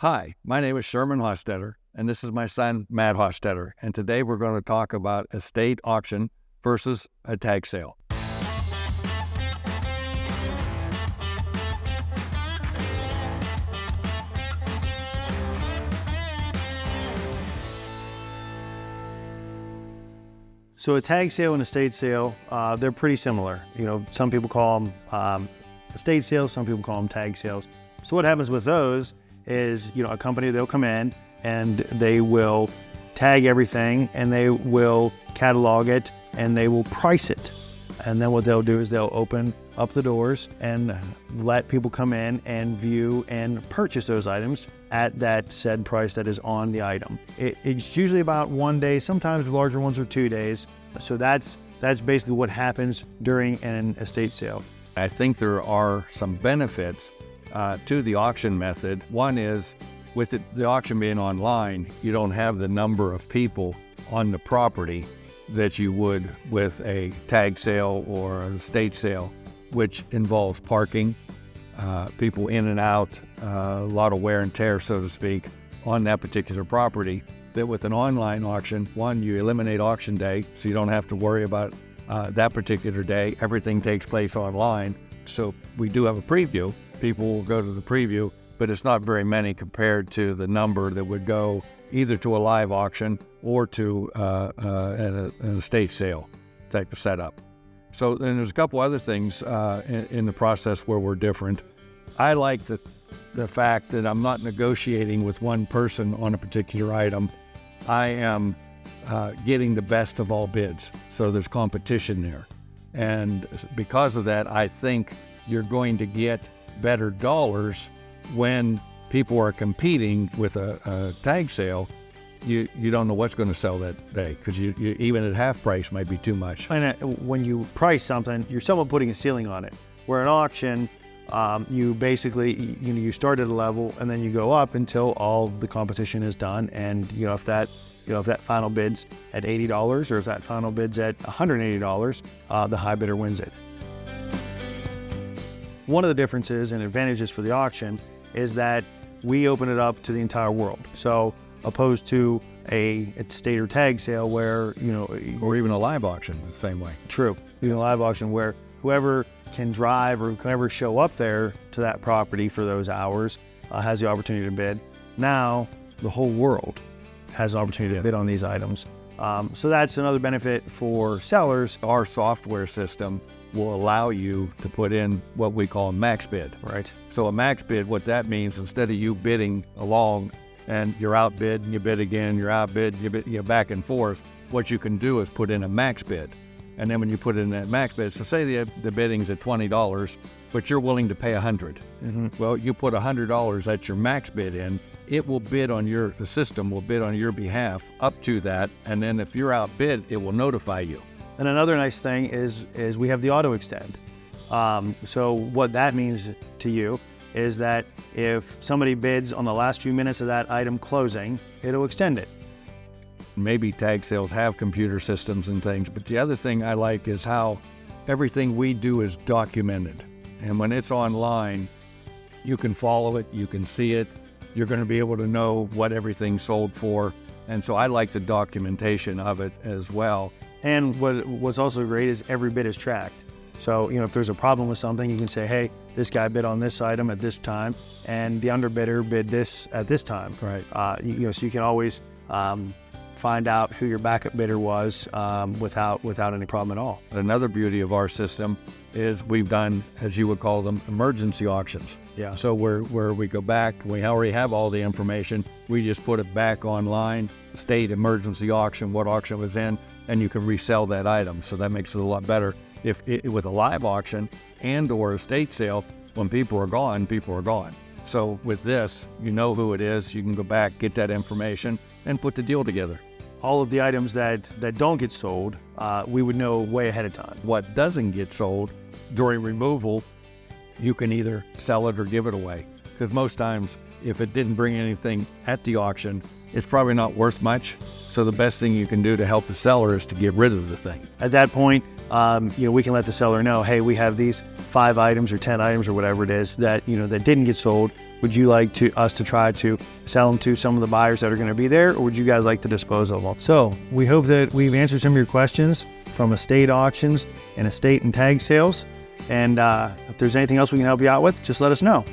Hi, my name is Sherm and Matt Hostetter, and this is my son, Matt Hostetter, and today we're going to talk about estate auction versus a tag sale. So a tag sale and estate sale, they're pretty similar. Some people call them estate sales, some people call them tag sales. So what happens with those is, a company, they'll come in and they will tag everything and they will catalog it and they will price it. And then what they'll do is they'll open up the doors and let people come in and view and purchase those items at that said price that is on the item. It's usually about 1 day, sometimes larger ones are 2 days. So that's basically what happens during an estate sale. I think there are some benefits to the auction method. One is, with the auction being online, you don't have the number of people on the property that you would with a tag sale or an estate sale, which involves parking, people in and out, a lot of wear and tear, so to speak, on that particular property. That with an online auction, one, you eliminate auction day, so you don't have to worry about that particular day. Everything takes place online. So we do have a preview. People will go to the preview, but it's not very many compared to the number that would go either to a live auction or to an estate sale type of setup. So then there's a couple other things in the process where we're different. I like the fact that I'm not negotiating with one person on a particular item. I am getting the best of all bids. So there's competition there. And because of that, I think you're going to get better dollars when people are competing with a tag sale. You don't know what's going to sell that day, because you even at half price might be too much. And when you price something, you're somewhat putting a ceiling on it. Where an auction, you basically you start at a level and then you go up until all the competition is done. And if that final bid's at $80 or if that final bid's at $180, the high bidder wins it. One of the differences and advantages for the auction is that we open it up to the entire world. So opposed to a estate or tag sale where, Or even a live auction the same way. True. Even a live auction where whoever can drive or whoever show up there to that property for those hours has the opportunity to bid. Now the whole world has an opportunity to bid on these items. So that's another benefit for sellers. Our software system will allow you to put in what we call a max bid. Right. So a max bid, what that means, instead of you bidding along and you're outbid and you bid again, you're outbid, you're back and forth, what you can do is put in a max bid. And then when you put in that max bid, so say the bidding's at $20, but you're willing to pay $100. Mm-hmm. Well, you put $100 at your max bid in, it will bid on the system will bid on your behalf up to that. And then if you're outbid, it will notify you. And another nice thing is we have the auto extend. So what that means to you is that if somebody bids on the last few minutes of that item closing, it'll extend it. Maybe tag sales have computer systems and things, but the other thing I like is how everything we do is documented. And when it's online, you can follow it, you can see it, you're going to be able to know what everything's sold for. And so I like the documentation of it as well. And what's also great is every bid is tracked. So, if there's a problem with something, you can say, hey, this guy bid on this item at this time, and the underbidder bid this at this time. Right. So you can always find out who your backup bidder was without any problem at all. Another beauty of our system is we've done, as you would call them, emergency auctions. Yeah. So where we go back, we already have all the information, we just put it back online, state emergency auction, what auction was in, and you can resell that item. So that makes it a lot better. With a live auction and or estate sale, when people are gone, people are gone. So with this, you know who it is, you can go back, get that information, and put the deal together. All of the items that don't get sold, we would know way ahead of time. What doesn't get sold during removal, you can either sell it or give it away. Because most times, if it didn't bring anything at the auction, it's probably not worth much. So the best thing you can do to help the seller is to get rid of the thing. At that point, we can let the seller know, hey, we have these 5 items or 10 items or whatever it is that, that didn't get sold, would you like us to try to sell them to some of the buyers that are going to be there, or would you guys like to dispose of them? So we hope that we've answered some of your questions from estate auctions and estate and tag sales. And if there's anything else we can help you out with, just let us know.